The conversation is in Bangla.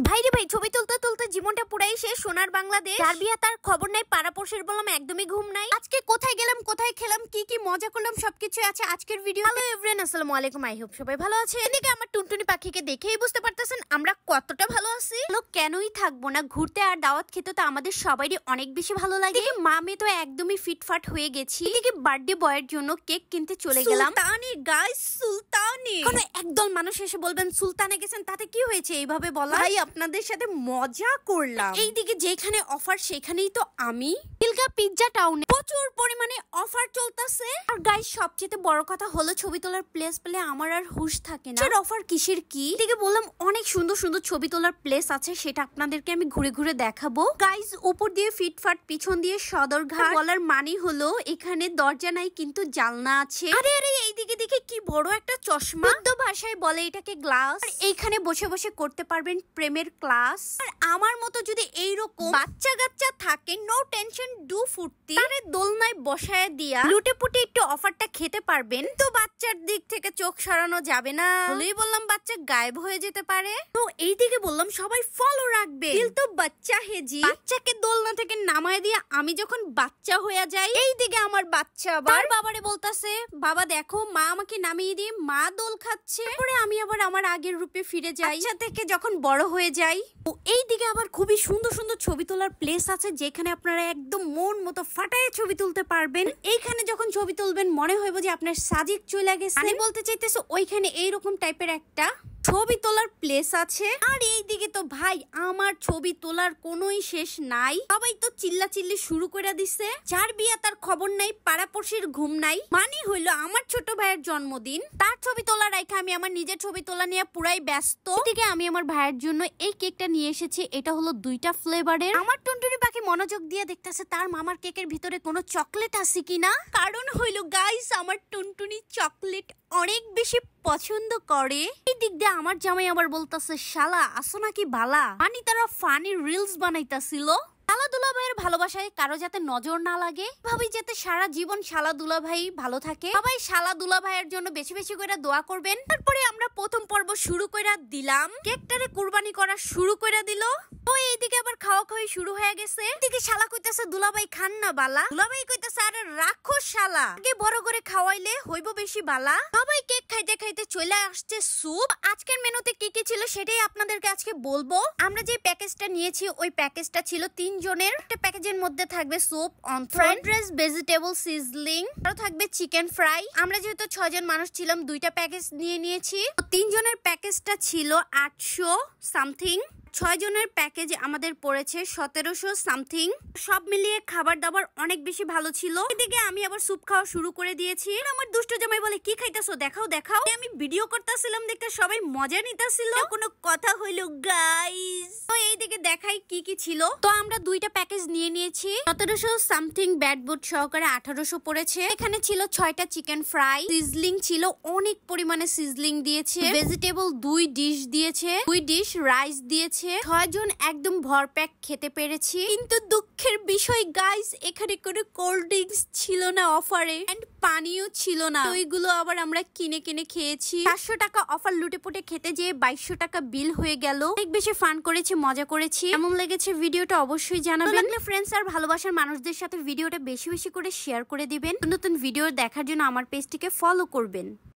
ভাইরে ভাই ছবি তুলতে তুলতে জীবনটা পুরাই শেষ। সোনার বাংলাদেশ, যার বিয়ে তার খবর নাই, পাড়াপড়শির বললাম একদমই ঘুম নাই। আজকে কোথায় গেলাম, কোথায় খেলাম, কি কি মজা করলাম সবকিছু আছে আজকের ভিডিও। হ্যালো এভরিওয়ান, আসসালামু আলাইকুম। আই হোপ সবাই ভালো আছে। এদিকে আমার টুনটুনি পাখিকে দেখেই বুঝতে পারতেছেন আমরা কতটা ভালো আছি। লোক কেনই থাকবো না, ঘুরতে আর দাওয়াত খেতে তো আমাদের সবারই অনেক বেশি ভালো লাগে। মা মেয়ে তো একদমই ফিটফাট হয়ে গেছি। এদিকে বার্থডে বয়ের জন্য কেক কিনতে চলে গেলাম। সুলতানি গাইস, সুলতানি। কোন একদল মানুষ এসে বলবেন সুলতানে গেছেন, তাতে কি হয়েছে এইভাবে বলা? ভাই আপনাদের সাথে মজা করলাম। এইদিকে যেখানে অফার সেখানেই তো আমি। ইলগা পিৎজা টাউনে প্রচুর পরিমাণে অফার চলতেছে। আর গাইস সবচেয়ে বড় কথা হলো ছবি তোলার প্লেস পেলে আমার আর হুঁশ থাকে না। অফার কিসের কি? এদিকে বললাম অনেক সুন্দর সুন্দর ছবি তোলার প্লেস আছে, সেটা আপনাদেরকে আমি ঘুরে ঘুরে দেখাবো। গাইস উপর দিয়ে ফিটফাট, পিছন দিয়ে সদরঘাট। বলার মানে হলো এখানে দরজা নাই কিন্তু জানলা আছে। আরে আরে এইদিকে দেখে কি বড় একটা চশমা। শুদ্ধ ভাষায় বলে এটাকে গ্লাস। আর এইখানে বসে বসে করতে পারবেন প্রেমের ক্লাস। আর আমার মতো যদি এইরকম বাচ্চা কাচ্চা থাকে, নো টেনশন, ডু ফুর্তি, আরে দোলনায় বসায় দিয়া লুটে পুটে একটু অফারটা খেতে পারবেন। তো বাচ্চার দিক থেকে চোখ সরানো যাবে না, বলেই বললাম বাচ্চা গায়েব হয়ে যেতে পারে। তো এইদিকে বললাম সবাই ফলো রাখবে। দিল তো বাচ্চা হেজি, বাচ্চাকে দোলনা থেকে নামায় দিয়ে আমি যখন বাচ্চা হয়ে যাই, এইদিকে আমার বাচ্চা আবার বাবারে বলতাছে বাবা দেখো মা আমাকে নামিয়ে দিয়ে মা দোল খাচ্ছে। পরে আমি আবার আমার আগের রূপে ফিরে যাই। বাচ্চা থেকে যখন বড় হয়ে যাই, তো এইদিকে আবার খুবই সুন্দর সুন্দর ছবি তোলার প্লেস আছে, যেখানে আপনারা একদম মন মতো ফাটায় ছবি তুলতে পারবেন। এইখানে যখন ছবি তুলবেন মনে হইব যে আপনার সাজিক চলে গেছে। আমি বলতে চাইতেছি ওইখানে এইরকম টাইপের একটা ছবি তোলার প্লেস আছে। আর এইদিকে তো ভাই আমার ছবি তোলার কোনোই শেষ নাই। সবাই তো চিল্লা চিল্লি শুরু করে দিছে। যার বিয়ে তার খবর নাই, পাড়াপড়শির ঘুম নাই। মানে হইলো আমার ছোট ভাইয়ের জন্মদিন, তার ছবি তোলা রাখা আমি আমার নিজের ছবি তোলা নিয়ে পুরাই ব্যস্ত। এদিকে আমি আমার ভাইয়ের জন্য এই কেকটা নিয়ে এসেছি। এটা হলো 2টা ফ্লেভারের। আমার টুনটুনি পাখি মনোযোগ দিয়ে দেখতেছে তার মামার কেকের ভিতরে কোনো চকলেট আছে কিনা। কারণ হইলো গাইস আমার টুনটুনি চকলেট অনেক বেশি পছন্দ করে। এই দিক দিয়ে আমার জামাই আবার বলতেছে শালা আসো নাকি বালা। মানে তারা ফানি রিলস বানাইতাছিল। শালা দুলাভাইয়ের ভালোবাসায় কারো যাতে নজর না লাগে, ভাবি যাতে সারা জীবন শালা দুলাভাই ভালো থাকে। সবাই শালা দুলাভাইয়ের জন্য বেশি বেশি করে দোয়া করবেন। তারপরে আমরা প্রথম পর্ব শুরু করে দিলাম, কেকটারে কুরবানি করা শুরু করে দিল। তো এইদিকে আবার খাওয়া খাওয়াই শুরু হয়ে গেছে। এদিকে শালা কইতাছে দুলাভাই খান না বালা, দুলাভাই কইতাছে আরে রাখো শালা, আগে বড় করে খাওয়াইলে হইব বেশি বালা। সবাই কেক খাইতে খাইতে চলে আসছে স্যুপ। আজকের মেনুতে কি কি ছিল সেটাই আপনাদেরকে আজকে বলবো। আমরা যে প্যাকেজটা নিয়েছি ওই প্যাকেজটা ছিল 3 জনের। একটা প্যাকেজের মধ্যে থাকবে soup, fried rice, vegetable sizzling, আরো থাকবে চিকেন ফ্রাই। আমরা যেহেতু 6 জন মানুষ ছিলাম 2টা প্যাকেজ নিয়ে নিয়েছি। 3 জনের প্যাকেজটা ছিল 800 সামথিং। 6 জনের প্যাকেজ আমাদের পড়েছে 1700 সামথিং। সব মিলিয়ে খাবার দাবার অনেক বেশি ভালো ছিল। এদিকে আমি আবার স্যুপ খাওয়া শুরু করে দিয়েছি। আমার দুষ্ট জামাই বলে কি খাইতাছো দেখাও দেখাও। আমি ভিডিও করতেছিলাম দেখতে সবাই মজা নিতেছিল। কোনো কথা হইলো গাইস। তো এইদিকে দেখাই কি কি ছিল। তো আমরা 2টা প্যাকেজ নিয়ে নিয়েছি। 1700 সামথিং ব্যাড বুট সহকারে 1800 পড়েছে। এখানে ছিল 6টা চিকেন ফ্রাই, সিজলিং ছিল অনেক পরিমাণে সিজলিং দিয়েছে, ভেজিটেবল 2 ডিশ দিয়েছে, 2 ডিশ রাইস দিয়েছে। 6 জন একদম ভরপ্যাক খেতে পেরেছি। কিন্তু দুঃখের বিষয় গাইস এখানে কোনো কোল্ড ড্রিঙ্কস ছিল না অফারে, এন্ড পানিও ছিল না। ওইগুলো আবার আমরা কিনে কিনে খেয়েছি। 400 টাকা অফার লুটে পুটে খেতে যেয়ে 2200 টাকা বিল হয়ে গেল। অনেক বেশি ফান করেছি, মজা করেছি। কেমন লেগেছে ভিডিওটা অবশ্যই জানাবেন। ফ্রেন্ডস আর ভালোবাসার মানুষদের সাথে ভিডিওটা বেশি বেশি করে শেয়ার করে দিবেন। নতুন ভিডিও দেখার জন্য আমার পেজটিকে ফলো করবেন।